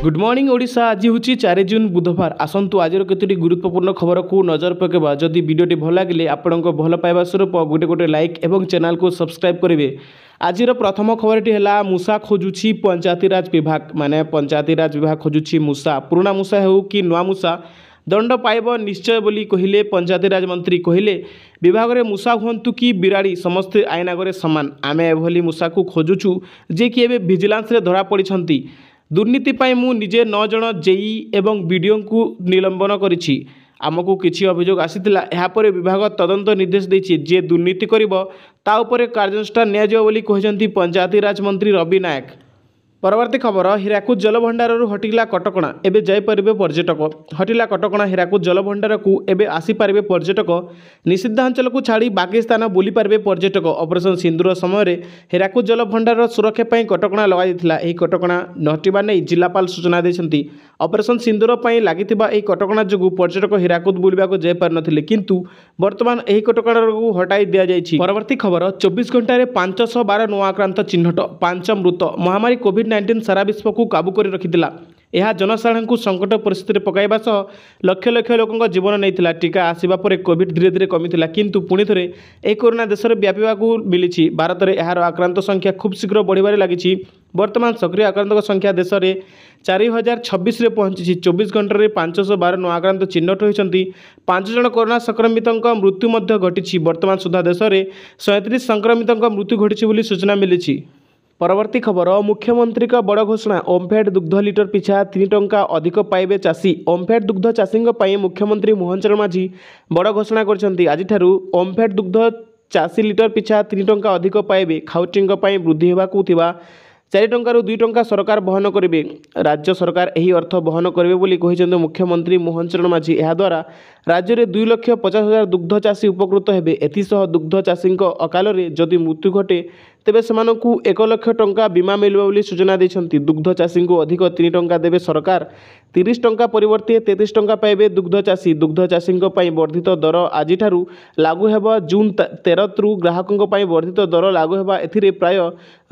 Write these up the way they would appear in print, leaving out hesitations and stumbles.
Good morning Odisha. आज हूँ 4 जून बुधवार। आसतु आज केतोटी गुरुत्वपूर्ण खबर को नजर पकेबा। जदि वीडियोटी भल लगे आपण भल पाइबा स्वरूप गोटे गोटे लाइक एवं चैनल को सब्सक्राइब करेंगे। आज प्रथम खबरटी है मूसा खोजुची पंचायतीराज विभाग माने पंचायतीराज विभाग खोजुची मूसा। पुराना मूसा हो कि नुआ मूसा दंड पाइब निश्चय बोली कहिले पंचायतीराज मंत्री कहले विभाग में मूसा हूँ कि बिराड़ी समस्ते आईन आगे सामान। आम एभली मूसा को खोजुचु जे कि एबे विजिलेंस रे धरा पड़ी। दुर्नीति पाई मु निजे 9 जन जेई एवं बीडीओ को निलंबन करिछि। आमको किछि अभियोग आसीतिला यापर विभाग तदंत निर्देश देछि। जे दुर्नीति करिबो ता उपरे कार्यानुष्ठान नियाजिबो बोली कहिसंती पंचायतीराज मंत्री रवि नायक। परवर्ती खबर हीराकुद जलभंडार हटिला कटकणा एबे जाइपारे पर्यटक। हटिला कटकणा हीराकुद जलभंडार को एबे आसीपारे पर्यटक। निषिद्धांचल को छाड़ी बाकी स्थान बुली पारे पर्यटक। ऑपरेशन सिंदूर समय हीराकुद जलभंडार सुरक्षा पर कटकणा लगाइला। यह कटकणा हटिबा नहीं जिलापाल सूचना देते। ऑपरेशन सिंदूर पर लगी कटकणा जो पर्यटक हीराकुद बुलवाक जापार नथिले किंतु वर्तमान यह कटकणा को हटाई दि जाइछि। परवर्ती खबर 24 घंटे 512 नुआ आक्रांत चिन्हट 5 मृत। महामारी कोविड-19 सारा विश्व को काबू कर रखिथिला। यह जनसाधारण को संकट परिस्थिति पकाइबा सह लक्ष लक्ष लोकों जीवन नहीं। टीका आसवा पर कोविड धीरे धीरे कमिथिला किंतु पुणी थे यह कोरोना देश में व्यापीवाक मिली। भारत में यार आक्रांत संख्या खूब शीघ्र बढ़िबारे लगी। वर्तमान सक्रिय आक्रांत संख्या देश में 4026 रे पहुंची। 24 घंटे 512 नुआ आक्रांत चिन्हट होती। 5 जन कोरोना संक्रमित मृत्यु घटी। वर्तमान सुधा देश में 37 संक्रमित मृत्यु घटी सूचना मिली। परवर्ती खबर मुख्यमंत्री का बड़ घोषणा। ओमफेड दुग्ध लिटर पिछा 3 टंका अधिक पाइबे चाषी। ओमफेड दुग्ध चाषी मुख्यमंत्री मोहन चरण माझी बड़ घोषणा करछंती। आज ठारू ओमफेड दुग्ध चाषी लिटर पिछा 3 टंका अधिक पाइबे। खाउटींग वृद्धि होगाकू 4 टंकारु 2 टंका सरकार बहन करेंगे। राज्य सरकार यही अर्थ बहन करेंगे बोली कहिसेंती मुख्यमंत्री मोहन चरण माझी। यह द्वारा राज्य में 2,50,000 दुग्ध चाषी उपकृत हेबे। एथिसह दुग्ध चाषी अकाल में जदि मृत्यु घटे तेबे सेमानकु 1 लाख टंका बीमा मिलबो बोली सूचना देछंती। दुग्ध चाषी को अधिक 3 टंका देवे सरकार। 30 टंका परिवर्ते 33 टंका पाइबे दुग्ध चाषी। दुग्ध चाषी वर्धित दर आज लागू हेबा। जून 13 रु ग्राहकों वर्धित दर लागू हेबा। एथिरे प्राय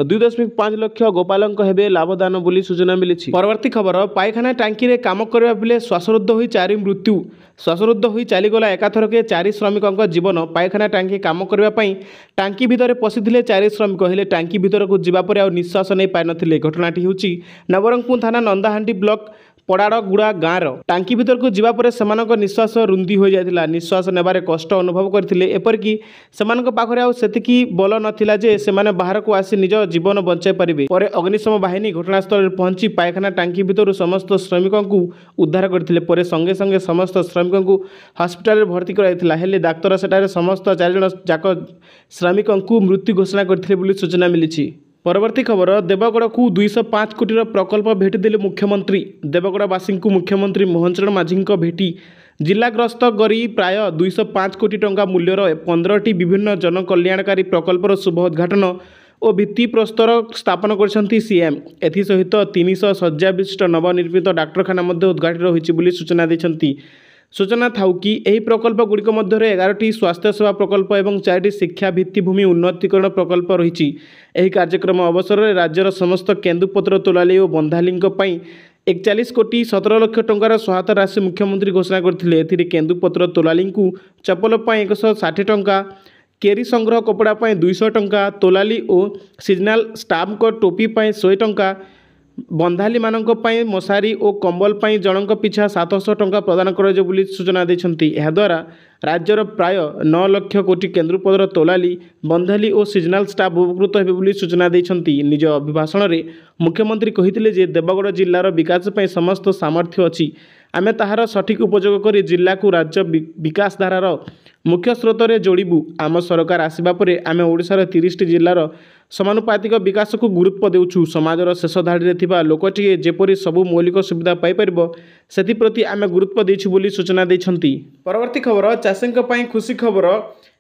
2.5 लाख गोपालक हेबे लाभदान बोली सूचना मिली। परवर्ती खबर पायखाना टांकी रे काम करबा बेले श्वासरुद्ध होई 4 मृत्यु। श्वासरुद्ध होई चलीगला एकाथरके 4 श्रमिकों जीवन। पायखाना टांकी काम करने टांकी भितर पशिथिले 4 श्रमिक हेले टांकी भितर को जीवा पर आ निश्वास नहीं पाई नथिले। घटनाटी होची नवरंगपुर थाना नंदाहांडी ब्लॉक पड़ाड़गुड़ा गाँव। टांकी भितर को जीवा पर सेमानक निश्वास रुंधी हो जाता। निश्वास नेबारे कष्ट अनुभव करथिले। एपरिकी सेमानक पाखरे आ सेतिकी बल नथिला जे सेमाने बाहर को आसी निज जीवन बचाई पारिबे। परे अग्निशम बाहिनी घटनास्थल पहुंची पायखाना टांकी भितर समस्त श्रमिकों को उद्धार करथिले। परे संगे संगे समस्त श्रमिकों को हॉस्पिटल में भर्ती कराइथिला। हेले डाक्तर सेठारे समस्त 4 जन जाक श्रमिकों को मृत्यु घोषणा करथिले बोली सूचना मिली। परवर्ती खबर देवगड़ को 205 कोटी प्रकल्प भेटी देले मुख्यमंत्री। देवगड़वासी को मुख्यमंत्री मोहन चरण माझी भेटी जिला ग्रस्त करी प्राय 205 कोटी टंका मूल्यर 15टी विभिन्न जनकल्याणकारी प्रकल्पर शुभ उद्घाटन और भित्ति प्रस्तर स्थापन करछंती सीएम। एथिसहित 300 शଯ୍या विशिष्ट नवनिर्मित डाक्तरखाना उद्घाटित होइछि बोली सूचना देछंती। सूचना थाउ कि यही प्रकल्प गुड़िक मध्य 11टी स्वास्थ्य सेवा प्रकल्प और 4टी शिक्षा भित्तिभूमि उन्नतीकरण प्रकल्प रही। यह कार्यक्रम अवसर में राज्यर समस्त केन्दुपत्र तोलाली और बंधाली 41 कोटी 17 लाख टंकार सहायता राशि मुख्यमंत्री घोषणा करथिले। एथिरे केन्दुपत्र तोलाली को चपल 160 टंका, केरी संग्रह कपड़ा 200 टंका, तोलाली और सीजनाल स्टाफ को टोपी 100 टंका, बंधाली मानक पई मशारी और कंबल पई जनक पिछा 700 टंका प्रदान कराଯିବ ବୋଲି सूचना देछंती। एहा द्वारा राज्यर प्राय 9 लाख कोटी केन्द्रपदर तोलाली बंधाली और सीजनाल स्टाफ उपकृत हेबे ବୋଲି सूचना देछंती। निज अभिभाषण में मुख्यमंत्री कहिथिले जे देवगड़ जिल्लार विकास पई समस्त सामर्थ्य अछि। आमे ताहार सठिक उपयोग करी जिला को राज्य विकास धारार मुख्य स्रोत में जोड़बू। आम सरकार आसवा पर आमे ओडिशार 30टी जिलार समानुपातिक विकास को गुरुत्व देउछु। समाजर शेष धाड़ी थिबा लोकटिए जेपरि सबु मौलिक सुविधा पाई परिबो सेथिप्रति आमे गुरुत्व देछु बोली सूचना देछंती। परवर्ती खबर चाषींक पई खुशी खबर।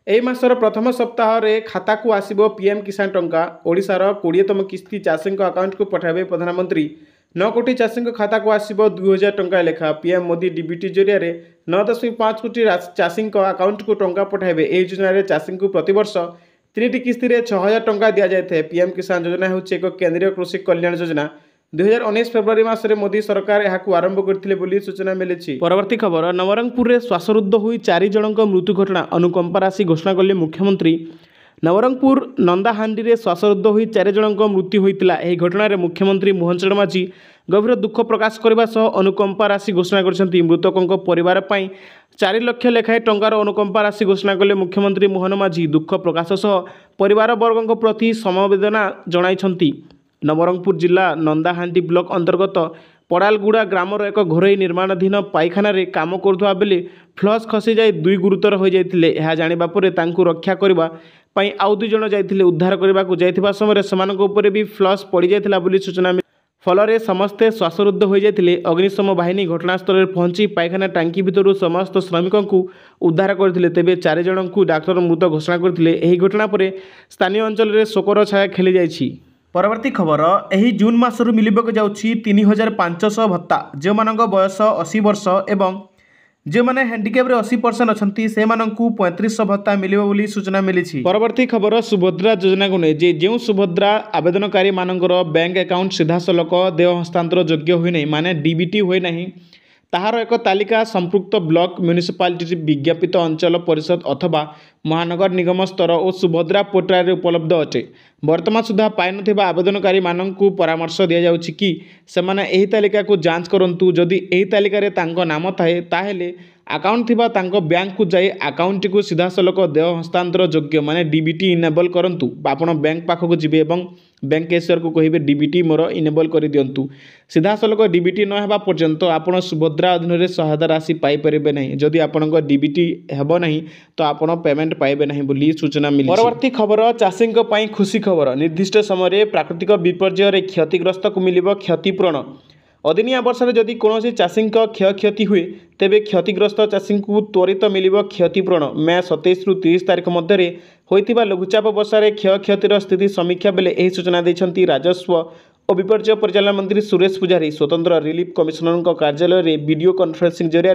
एही मासर प्रथम सप्ताह रे खाता को आसीबो पीएम किसान टंका। ओडिशार 20तम किस्ती चाषींक अकाउंट को पठाइबे प्रधानमंत्री। 9 कोटी चाषी खाता को आसीबो 2000 टंका लेखा। पीएम मोदी डीबीटी जरिया 9.5 कोटी चाषी अकाउंट को टंका पठाइबे। एही योजना रे चाषी को प्रतिवर्ष 3टी किस्ती 6000 टंका दि जाए। पीएम किसान योजना होची एक केंद्रीय कृषि कल्याण योजना। 2019 फेब्रुआरी मासरे मोदी सरकार यहां आरंभ करथिले बोली सूचना मिली। परवर्ती खबर, नवरंगपुर में श्वासरुद्ध हुई 4 जनक मृत्यु घटना अनुकंपा राशि घोषणा कले मुख्यमंत्री। नवरंगपुर नंदाहांडी में श्वासरुद्ध हुई 4 जनक मृत्यु होता है। घटना मुख्यमंत्री मोहन चरण माझी गभीर दुख प्रकाश करने सह अनुकंपा राशि घोषणा कर मृतकों परिवार 4 लाख लेखाएं टंकार अनुकंपा राशि घोषणा कले मुख्यमंत्री मोहन माझी। दुख प्रकाश सह परिवार वर्ग प्रति समवेदना जणाइछंती। नवरंगपुर जिला नंदाहांडी ब्लॉक अंतर्गत पड़ालगुड़ा ग्रामर एक घरोई निर्माणाधीन पाइखाना काम करुवा बेले फ्लश खसी जाए 2 गुरुतर हो जाते। यह जानिबा परे तांकु रक्षा करने आउ 2 जण जाइथिले। उद्धार करने को जाइथिबा समय सेमानक उपरे भी फ्लश पड़ जाइथिला बोली सूचना। फल समस्ते श्वासरुद्ध हो जाते। अग्निशम बाहिनी घटनास्थल में पहुंची पाइखाना टांकी भितर समस्त श्रमिकों को उद्धार करते। तेबे 4 जन को डाक्टर मृत घोषणा करते। यह घटना पर स्थानीय अंचल में शोकर छाया खेली जाइछि। परवर्ती खबर, यही जून मासरू मिलबक जाउछि 3500 भत्ता। जो मानक बयस 80 वर्ष एवं जो मैंने हैंडिकैप 80% अच्छी से 3500 भत्ता मिले बोली सूचना मिली। परवर्ती खबर, सुभद्रा योजना को नहीं जो सुभद्रा आवेदनकारी मानकर बैंक अकाउंट सीधासलख देय हस्तांतर योग्य हुए माने डीबीटी हुए नहीं ताहार एक तालिका संपृक्त ब्लॉक म्यूनिसिपालिटी विज्ञापित अंचल परिषद अथवा महानगर निगम स्तर और सुभद्रा पोर्टाल उपलब्ध अटे। वर्तमान सुधा पाई नथिबा आवेदनकारी माननकु परामर्श दिया जाउछि कि सेमाने एही तालिका को जांच करंतु। जदि एही तालिका रे तांको नाम थाए ताहेले अकाउंट थिबा तांको बैंक को जाई अकाउंट को सीधासलख देय हस्तांतर योग्य माने डीबीटी इनेबल करंतु। आपण बैंक पाखक जिबे एवं बैंक कैशियर को कहिबे डीबीटी मोर इनेबल कर दियंतु। सीधासलख डीबीटी न हेबा पर्यंत आपण सुभद्रा अधीन रे सहायता राशि पाई परिबे नहीं। जदि आपणको डीबीटी हेबो नहीं तो आपण पेमेंट पाइबे नहीं बोली सूचना मिली। परवर्ती खबर, चाषींक पई खुशी खबर। निर्दिष्ट समय प्राकृतिक विपर्यय रे क्षतिग्रस्त को मिलिबो क्षतिपूरण। अदिनिया वर्ष में जदि कौन चाषी क्षयक्षति हुए तेबे क्षतिग्रस्त चाषी को त्वरित मिलिबो क्षतिपूरण। मे 27 रु 30 तारिख मध्य होइतिबा लघुचाप वर्षा रे क्षयक्षतिर स्थिति समीक्षा बेले एही सूचना दैछंती राजस्व और विपर्यय परिचालन मंत्री सुरेश पुजारी। स्वतंत्र रिलीफ कमिशनर कार्यालय रे वीडियो कॉन्फ्रेंसिंग जरिया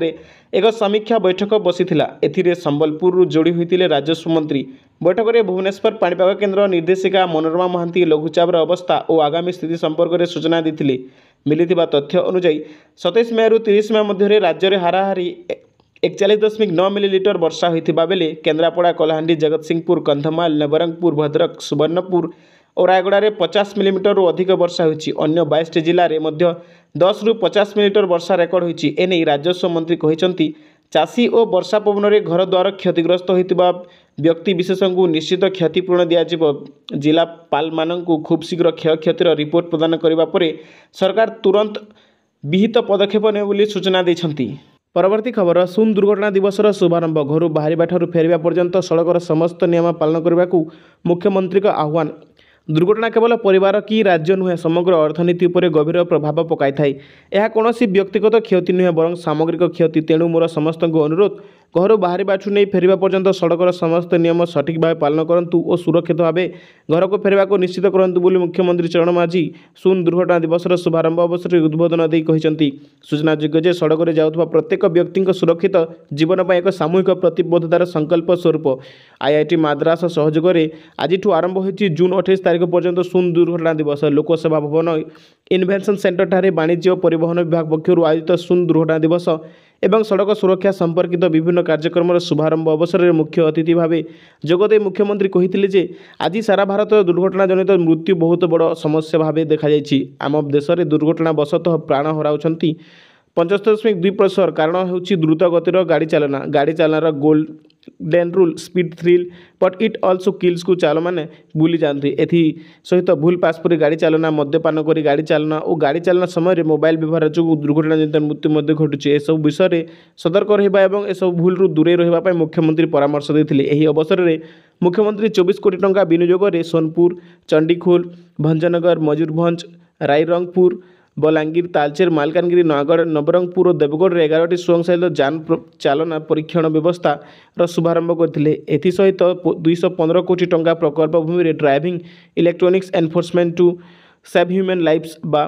एक समीक्षा बैठक बसीथिला। एथिरे संबलपुर जोड़ी होइतिले राजस्व मंत्री। बैठक में भुवनेश्वर पाणीपाग केन्द्र निर्देशिका मनोरमा महांती लघुचापर अवस्था और आगामी स्थिति संपर्क में सूचना देथिले। मिलिथिबा तथ्य अनुसार 27 मे रु 30 मे मध्य राज्य में हाराहारी 41.9 मिलीलीटर वर्षा होइथिबा बेले केन्द्रापड़ा, कलाहांडी, जगतसिंहपुर, कंधमाल, नवरंगपुर, भद्रक, सुवर्णपुर और रायगड़ा में 50 मिलीमीटर अधिक वर्षा होइछि। अन्य 22 जिले में 10 रु 50 मिलीमीटर वर्षा रेकर्ड होइछि। एने राजस्व मंत्री कहिसंती चाषी और वर्षा पवन में घर द्वार क्षतिग्रस्त होइतिबा व्यक्ति विशेष को निश्चित क्षतिपूरण दियाजिबो। जिलापाल माननकु खूब शीघ्र क्षयक्षतिर रिपोर्ट प्रदान करिबा परे सरकार तुरंत विहित पदक्षेप ने बोली सूचना दैछंती। परवर्ती खबर, सुन दुर्घटना दिवसर शुभारंभ। घर बाहर ठारू फेरिबा पर्यंत सड़कर समस्त नियम पालन करने को मुख्यमंत्री का आह्वान। दुर्घटना केवल परिवार कि राज्य नुहे समग्र अर्थनीति पर गभीर प्रभाव पकाई थाए। यह कौन व्यक्तिगत क्षति नुहे बरं सामग्रिक क्षति। तेणु मोर समस्त अनुरोध घर बाहर नहीं फेरिबा पर्यंत सड़कर समस्त नियम सठिक भाव पालन करंतु और सुरक्षित भाव घर को फेरवा को निश्चित करंतु बोली मुख्यमंत्री चरण माझी सुन दुर्घटना दिवसर शुभारंभ अवसर में उद्बोधन दी कहिसंती। सूचनायोग्य जे सड़क रे जाउथबा प्रत्येक व्यक्ति सुरक्षित जीवन पर एक सामूहिक प्रतिबद्धतार संकल्प स्वरूप आईआईटी मद्रास सहयोग में आज आरंभ होती जून 28 तारिख पर्यंत सुन दुर्घटना दिवस। लोकसेवा भवन इन्वेंशन सेंटर ठारे वाणिज्य और परिवहन विभाग पक्षर आयोजित सुन दुर्घटना दिवस एवं सड़क सुरक्षा संपर्कित विभिन्न कार्यक्रम शुभारंभ अवसर में मुख्य अतिथि भाव जोगदे मुख्यमंत्री कहिथिले जे आज सारा भारत दुर्घटना जनित मृत्यु बहुत बड़ समस्या भाव देखा जायछि। आम देश में दुर्घटना वशतः प्राण हराउछंती 75.2%। कारण होछि द्रुत गतिर गाड़ी चालना। गाड़ी चालनार golden rule speed thrill but it also kills को चाल मैंने भूली जाती। एथि सहित भूल पासपुरी गाड़ी चालना, मद्यपान करी गाड़ी चालना और गाड़ी चालना समय मोबाइल व्यवहार जो दुर्घटना जनित मृत्यु घटुଛି एसबू विषय सतर्क रहिबा एवं एसबू भूल रु दूरे रहिबा मुख्यमंत्री परामर्श देथिले। एही अवसर में मुख्यमंत्री 24 कोटी टंका विनियोग में सोनपुर, चंडीखोल, भंजनगर, मयूरभंज, रायरंगपुर, बलांगीर, तालचेर, मालकानगिरी, नयागढ़, नवरंगपुर और देवगढ़ 11टी स्वयंचालित जान चालना परीक्षण व्यवस्था शुभारंभ करथिले। एथि सहित 215 कोटी टंका प्रकल्प भूमि रे driving electronics enforcement to save human lifes बा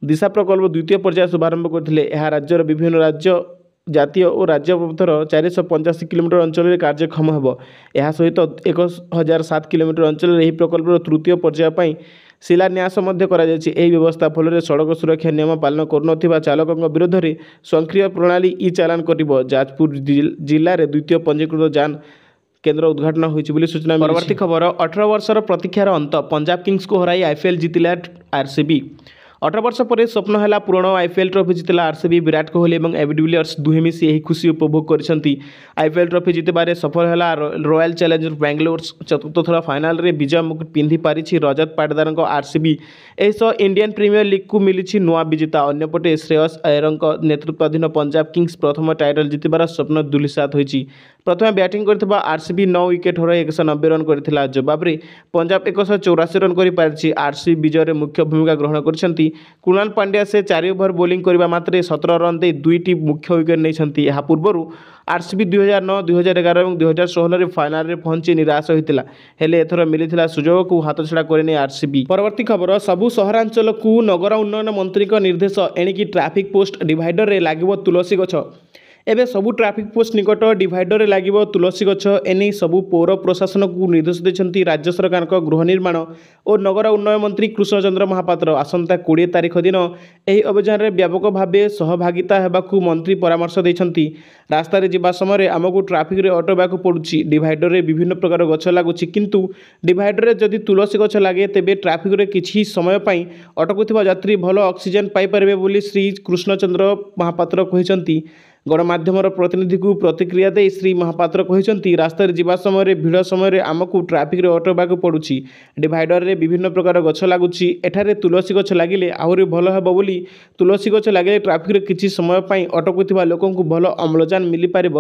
दिशा प्रकल्प द्वितीय पर्याय शुभारंभ करथिले। यह राज्यर विभिन्न राज्य जातीय और राज्य पथर 485 किलोमीटर अंचल में कार्यक्षम होब। यह सहित 1007 किलोमीटर अंचल में प्रकल्पर तृतीय पर्याय ଶିଳାନ୍ୟାସ ମଧ୍ୟ କରାଯାଇଛି। ଏହି ବ୍ୟବସ୍ଥା ଫଳରେ ସଡ଼କ ସୁରକ୍ଷା ନିୟମ ପାଳନ କରୁନଥିବା ଚାଳକଙ୍କ ବିରୋଧରେ ସ୍ୱୟଂକ୍ରିୟ ପ୍ରଣାଳୀ ଇ ଚାଲାଣ କରିବ। ଯାଜପୁର ଜିଲ୍ଲାରେ ଦ୍ୱିତୀୟ ପଞ୍ଜୀକୃତ ଯାନ କେନ୍ଦ୍ର ଉଦ୍ଘାଟନ ହୋଇଛି ବୋଲି ସୂଚନା ମିଳିଛି। ପରବର୍ତ୍ତୀ ଖବର 18 ବର୍ଷର ପ୍ରତୀକ୍ଷାର ଅନ୍ତ, ପଞ୍ଜାବ କିଙ୍ଗସକୁ ହରାଇ ଆଇପିଏଲ୍ ଜିତିଲା ଆରସିବି। 18 ବର୍ଷ ପରେ ସ୍ୱପ୍ନ ହେଲା ପୂରଣ, ଆଇପିଏଲ୍ ଟ୍ରଫି ଜିତିଲା ଆରସିବି। ବିରାଟ କୋହଲି ଏବଂ ଏବି ଡିଭିଲିୟର୍ସ ଦୁହେଁ ମିଶି ଏହି ଖୁସି ଉପଭୋଗ କରିଛନ୍ତି। ଆଇପିଏଲ୍ ଟ୍ରଫି ଜିତିବାରେ ସଫଳ ହେଲା ରୟାଲ ଚ୍ୟାଲେଞ୍ଜର୍ସ ବାଙ୍ଗାଲୋର। ଚତୁର୍ଥ ଥର ଫାଇନାଲରେ ବିଜୟ ମୁକୁଟ ପିନ୍ଧି ପାରିଛି ରଜତ ପାଟିଦାରଙ୍କ ଆରସିବି। ଏହିସହ ଇଣ୍ଡିଆନ୍ ପ୍ରିମିୟର ଲିଗ୍କୁ ମିଳିଛି ନୂଆ ବିଜେତା। ଅନ୍ୟପଟେ ଶ୍ରେୟସ ଆୟରଙ୍କ ନେତୃତ୍ୱାଧୀନ ପଞ୍ଜାବ କିଙ୍ଗସ ପ୍ରଥମ ଟାଇଟଲ ଜିତିବାର ସ୍ୱପ୍ନ ଧୂଳିସାତ ହୋଇଛି। ପ୍ରଥମେ ବ୍ୟାଟିଂ କରିଥିବା ଆରସିବି 9 ୱିକେଟ୍ ହରାଇ 190 ରନ୍ କରିଥିଲା। ଜବାବରେ ପଞ୍ଜାବ 184 ରନ୍ କରିପାରିଛି। ଆରସିବି ବିଜୟରେ ମୁଖ୍ୟ ଭୂମିକା ଗ୍ରହଣ କରିଛନ୍ତି କୁଣାଲ ପାଣ୍ଡ୍ୟା। ସେ 4 ଓଭର ବୋଲିଂ କରିବା ମାତ୍ରେ 17 ରନ୍ ଦେଇ 2ଟି ମୁଖ୍ୟ ୱିକେଟ୍ ନେଇଛନ୍ତି। ଏହା ପୂର୍ବରୁ ଆରସିବି 2009, 2011 ଏବଂ 2016ରେ ଫାଇନାଲରେ ପହଞ୍ଚି ନିରାଶ ହୋଇଥିଲା, ହେଲେ ଏଥର ମିଳିଥିଲା ସୁଯୋଗକୁ ହାତଛଡ଼ା କରିନି ଆରସିବି। ପରବର୍ତ୍ତୀ ଖବର ସବୁ ସହରାଞ୍ଚଳକୁ ନଗର ଉନ୍ନୟନ ମନ୍ତ୍ରୀଙ୍କ ନିର୍ଦ୍ଦେଶ, ଏଣିକି ଟ୍ରାଫିକ୍ ପୋଷ୍ଟ ଡିଭାଇଡରରେ ଲାଗିବ ତୁଳସୀ ଗଛ। ଏବେ ସବୁ ଟ୍ରାଫିକ୍ ପୋଷ୍ଟ ନିକଟ ଡିଭାଇଡରରେ ଲାଗିବ ତୁଳସୀ ଗଛ। ଏନେଇ ସବୁ ପୌର ପ୍ରଶାସନକୁ ନିର୍ଦ୍ଦେଶ ଦେଇଛନ୍ତି ରାଜ୍ୟ ସରକାରଙ୍କ ଗୃହ ନିର୍ମାଣ ଓ ନଗର ଉନ୍ନୟନ ମନ୍ତ୍ରୀ କୃଷ୍ଣଚନ୍ଦ୍ର ମହାପାତ୍ର। ଆସନ୍ତା 20 ତାରିଖ ଦିନ ଏହି ଅଭିଯାନରେ ବ୍ୟାପକ ଭାବେ ସହଭାଗିତା ହେବାକୁ ମନ୍ତ୍ରୀ ପରାମର୍ଶ ଦେଇଛନ୍ତି। ରାସ୍ତାରେ ଯିବା ସମୟରେ ଆମକୁ ଟ୍ରାଫିକ୍ରେ ଅଟକାଇବାକୁ ପଡ଼ୁଛି। ଡିଭାଇଡରରେ ବିଭିନ୍ନ ପ୍ରକାର ଗଛ ଲାଗୁଛି, କିନ୍ତୁ ଡିଭାଇଡରରେ ଯଦି ତୁଳସୀ ଗଛ ଲାଗେ ତେବେ ଟ୍ରାଫିକ୍ରେ କିଛି ସମୟ ପାଇଁ ଅଟକୁଥିବା ଯାତ୍ରୀ ଭଲ ଅକ୍ସିଜେନ୍ ପାଇପାରିବେ ବୋଲି ଶ୍ରୀ କୃଷ୍ଣଚନ୍ଦ୍ର ମହାପାତ୍ର କହିଛନ୍ତି। ଗଣମାଧ୍ୟମର ପ୍ରତିନିଧିକୁ ପ୍ରତିକ୍ରିୟା ଦେଇ ଶ୍ରୀ ମହାପାତ୍ର କହିଛନ୍ତି, ରାସ୍ତାରେ ଯିବା ସମୟରେ ଭିଡ଼ ସମୟରେ ଆମକୁ ଟ୍ରାଫିକ୍ରେ ଅଟକାଇବାକୁ ପଡ଼ୁଛି। ଡିଭାଇଡରରେ ବିଭିନ୍ନ ପ୍ରକାର ଗଛ ଲାଗୁଛି। ଏଠାରେ ତୁଳସୀ ଗଛ ଲାଗିଲେ ଆହୁରି ଭଲ ହେବ ବୋଲି। ତୁଳସୀ ଗଛ ଲାଗିଲେ ଟ୍ରାଫିକ୍ରେ କିଛି ସମୟ ପାଇଁ ଅଟକୁଥିବା ଲୋକଙ୍କୁ ଭଲ ଅମ୍ଳଜାନ ମିଳିପାରିବ।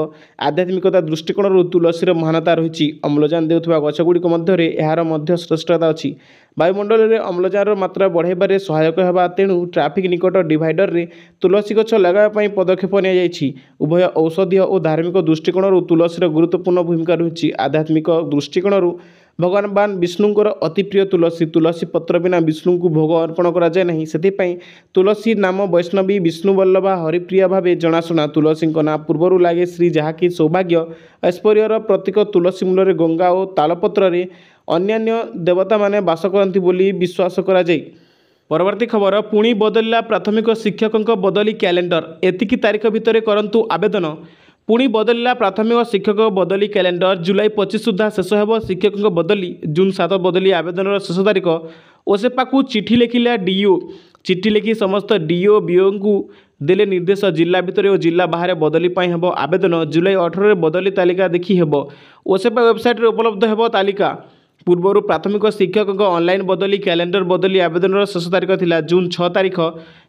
ଆଧ୍ୟାତ୍ମିକତା ଦୃଷ୍ଟିକୋଣରୁ ତୁଳସୀର ମହାନତା ରହିଛି। ଅମ୍ଳଜାନ ଦେଉଥିବା ଗଛଗୁଡ଼ିକ ମଧ୍ୟରେ ଏହାର ମଧ୍ୟ ଶ୍ରେଷ୍ଠତା ଅଛି। ବାୟୁମଣ୍ଡଳରେ ଅମ୍ଳଜାନର ମାତ୍ରା ବଢ଼ାଇବାରେ ସହାୟକ ହେବା, ତେଣୁ ଟ୍ରାଫିକ୍ ନିକଟ ଡିଭାଇଡରରେ ତୁଳସୀ ଗଛ ଲଗାଇବା ପାଇଁ ପଦକ୍ଷେପ ନିଆଯାଇଛି। ଉଭୟ ଔଷଧୀୟ ଓ ଧାର୍ମିକ ଦୃଷ୍ଟିକୋଣରୁ ତୁଳସୀର ଗୁରୁତ୍ୱପୂର୍ଣ୍ଣ ଭୂମିକା ରହିଛି। ଆଧ୍ୟାତ୍ମିକ ଦୃଷ୍ଟିକୋଣରୁ ଭଗବାନ ବିଷ୍ଣୁଙ୍କର ଅତି ପ୍ରିୟ ତୁଳସୀ। ତୁଳସୀ ପତ୍ର ବିନା ବିଷ୍ଣୁଙ୍କୁ ଭୋଗ ଅର୍ପଣ କରାଯାଏ ନାହିଁ। ସେଥିପାଇଁ ତୁଳସୀ ନାମ ବୈଷ୍ଣବୀ, ବିଷ୍ଣୁବଲ୍ଲଭା, ହରିପ୍ରିୟା ଭାବେ ଜଣାଶୁଣା। ତୁଳସୀଙ୍କ ନାଁ ପୂର୍ବରୁ ଲାଗେ ଶ୍ରୀ, ଯାହାକି ସୌଭାଗ୍ୟ ଐଶ୍ୱର୍ଯ୍ୟର ପ୍ରତୀକ। ତୁଳସୀ ମୂଳରେ ଗଙ୍ଗା ଓ ତାଳପତ୍ରରେ ଅନ୍ୟାନ୍ୟ ଦେବତାମାନେ ବାସ କରନ୍ତି ବୋଲି ବିଶ୍ୱାସ କରାଯାଏ। ପରବର୍ତ୍ତୀ ଖବର ପୁଣି ବଦଳିଲା ପ୍ରାଥମିକ ଶିକ୍ଷକଙ୍କ ବଦଳି କ୍ୟାଲେଣ୍ଡର, ଏତିକି ତାରିଖ ଭିତରେ କରନ୍ତୁ ଆବେଦନ। ପୁଣି ବଦଳିଲା ପ୍ରାଥମିକ ଶିକ୍ଷକ ବଦଳି କ୍ୟାଲେଣ୍ଡର। ଜୁଲାଇ 25 ସୁଦ୍ଧା ଶେଷ ହେବ ଶିକ୍ଷକଙ୍କ ବଦଳି। ଜୁନ୍ 7 ବଦଳି ଆବେଦନର ଶେଷ ତାରିଖ। ଓସେପାକୁ ଚିଠି ଲେଖିଲା ଡିଇଓ। ଚିଠି ଲେଖି ସମସ୍ତ ଡିଇଓ ବିଓଙ୍କୁ ଦେଲେ ନିର୍ଦ୍ଦେଶ, ଜିଲ୍ଲା ଭିତରେ ଓ ଜିଲ୍ଲା ବାହାରେ ବଦଳି ପାଇଁ ହେବ ଆବେଦନ। ଜୁଲାଇ 18ରେ ବଦଳି ତାଲିକା ଦେଖି ହେବ। ଓସେପା ୱେବସାଇଟ୍ରେ ଉପଲବ୍ଧ ହେବ ତାଲିକା। ପୂର୍ବରୁ ପ୍ରାଥମିକ ଶିକ୍ଷକଙ୍କ ଅନଲାଇନ୍ ବଦଳି କ୍ୟାଲେଣ୍ଡର ବଦଳି ଆବେଦନର ଶେଷ ତାରିଖ ଥିଲା ଜୁନ୍ 6 ତାରିଖ,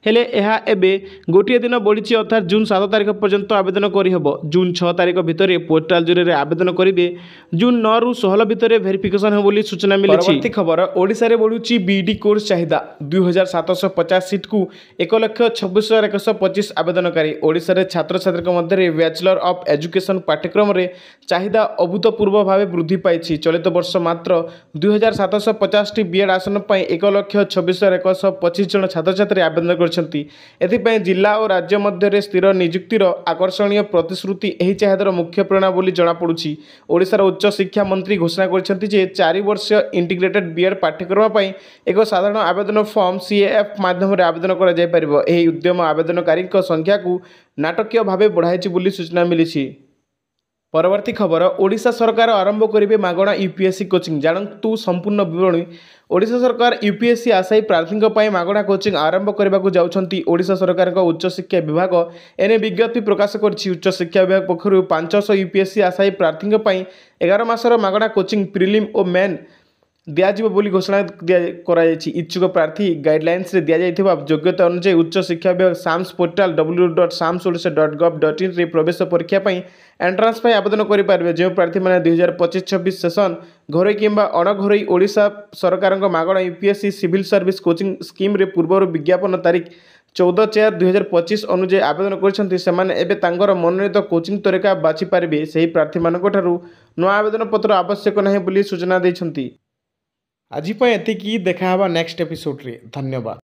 ହେଲେ ଏହା ଏବେ ଗୋଟିଏ ଦିନ ବଢ଼ିଛି, ଅର୍ଥାତ୍ ଜୁନ୍ 7 ତାରିଖ ପର୍ଯ୍ୟନ୍ତ ଆବେଦନ କରିହେବ। ଜୁନ୍ 6 ତାରିଖ ଭିତରେ ପୋଷ୍ଟାଲ ଜରିଆରେ ଆବେଦନ କରିବେ। ଜୁନ୍ 9ରୁ 16 ଭିତରେ ଭେରିଫିକେସନ୍ ହେବ ବୋଲି ସୂଚନା ମିଳିଛି। ପରବର୍ତ୍ତୀ ଖବର ଓଡ଼ିଶାରେ ବଢ଼ୁଛି ବିଇଡି କୋର୍ସ ଚାହିଦା। 2750 ସିଟ୍କୁ 1,26,125 ଆବେଦନକାରୀ। ଓଡ଼ିଶାରେ ଛାତ୍ରଛାତ୍ରୀଙ୍କ ମଧ୍ୟରେ ବ୍ୟାଚଲର ଅଫ୍ ଏଜୁକେସନ୍ ପାଠ୍ୟକ୍ରମରେ ଚାହିଦା ଅଭୂତପୂର୍ବ ଭାବେ ବୃଦ୍ଧି ପାଇଛି। ଚଳିତ ବର୍ଷ ମାତ୍ର 2750ଟି ବିଏଡ୍ ଆସନ ପାଇଁ 1,26,125 ଜଣ ଛାତ୍ରଛାତ୍ରୀ ଆବେଦନ କରିଛନ୍ତି। ଏଥିପାଇଁ ଜିଲ୍ଲା ଓ ରାଜ୍ୟ ମଧ୍ୟରେ ସ୍ଥିର ନିଯୁକ୍ତିର ଆକର୍ଷଣୀୟ ପ୍ରତିଶ୍ରୁତି ଏହି ଚାହିଦାର ମୁଖ୍ୟ ପ୍ରେରଣା ବୋଲି ଜଣାପଡ଼ୁଛି। ଓଡ଼ିଶାର ଉଚ୍ଚଶିକ୍ଷା ମନ୍ତ୍ରୀ ଘୋଷଣା କରିଛନ୍ତି ଯେ 4 ବର୍ଷୀୟ ଇଣ୍ଟିଗ୍ରେଟେଡ୍ ବିଏଡ୍ ପାଠ୍ୟକ୍ରମ ପାଇଁ ଏକ ସାଧାରଣ ଆବେଦନ ଫର୍ମ ସିଏଏଫ୍ ମାଧ୍ୟମରେ ଆବେଦନ କରାଯାଇପାରିବ। ଏହି ଉଦ୍ୟମ ଆବେଦନକାରୀଙ୍କ ସଂଖ୍ୟାକୁ ନାଟକୀୟ ଭାବେ ବଢ଼ାଇଛି ବୋଲି ସୂଚନା ମିଳିଛି। ପରବର୍ତ୍ତୀ ଖବର ଓଡ଼ିଶା ସରକାର ଆରମ୍ଭ କରିବେ ମାଗଣା ୟୁପିଏସସି କୋଚିଂ, ଜାଣନ୍ତୁ ସମ୍ପୂର୍ଣ୍ଣ ବିବରଣୀ। ଓଡ଼ିଶା ସରକାର ୟୁପିଏସସି ଆଶାୟୀ ପ୍ରାର୍ଥୀଙ୍କ ପାଇଁ ମାଗଣା କୋଚିଂ ଆରମ୍ଭ କରିବାକୁ ଯାଉଛନ୍ତି। ଓଡ଼ିଶା ସରକାରଙ୍କ ଉଚ୍ଚଶିକ୍ଷା ବିଭାଗ ଏନେଇ ବିଜ୍ଞପ୍ତି ପ୍ରକାଶ କରିଛି। ଉଚ୍ଚଶିକ୍ଷା ବିଭାଗ ପକ୍ଷରୁ 500 ୟୁପିଏସସି ଆଶାୟୀ ପ୍ରାର୍ଥୀଙ୍କ ପାଇଁ 11 ମାସର ମାଗଣା କୋଚିଂ ପ୍ରିଲିମ୍ ଓ ମେନ୍ ଦିଆଯିବ ବୋଲି ଘୋଷଣା କରାଯାଇଛି। ଇଚ୍ଛୁକ ପ୍ରାର୍ଥୀ ଗାଇଡଲାଇନ୍ସରେ ଦିଆଯାଇଥିବା ଯୋଗ୍ୟତା ଅନୁଯାୟୀ ଉଚ୍ଚଶିକ୍ଷା ବିଭାଗ ସାମ୍ସ ପୋର୍ଟାଲ www.samsodisha.gov.in ରେ ପ୍ରବେଶ ପରୀକ୍ଷା ପାଇଁ ଏଣ୍ଟ୍ରାନ୍ସ ପାଇଁ ଆବେଦନ କରିପାରିବେ। ଯେଉଁ ପ୍ରାର୍ଥୀମାନେ 2025-26 ସେସନ୍ ଘରୋଇ କିମ୍ବା ଅଣଘରୋଇ ଓଡ଼ିଶା ସରକାରଙ୍କ ମାଗଣା ୟୁପିଏସସି ସିଭିଲ୍ ସର୍ଭିସ୍ କୋଚିଂ ସ୍କିମ୍ରେ ପୂର୍ବରୁ ବିଜ୍ଞାପନ ତାରିଖ 14/4/2025 ଅନୁଯାୟୀ ଆବେଦନ କରିଛନ୍ତି, ସେମାନେ ଏବେ ତାଙ୍କର ମନୋନୀତ କୋଚିଂ ତରିକା ବାଛିପାରିବେ। ସେହି ପ୍ରାର୍ଥୀମାନଙ୍କଠାରୁ ନୂଆ ଆବେଦନ ପତ୍ର ଆବଶ୍ୟକ ନାହିଁ ବୋଲି ସୂଚନା ଦେଇଛନ୍ତି। ଆଜି ପାଇଁ ଏତିକି, ଦେଖା ହେବା ନେକ୍ସଟ ଏପିସୋଡ଼ରେ। ଧନ୍ୟବାଦ।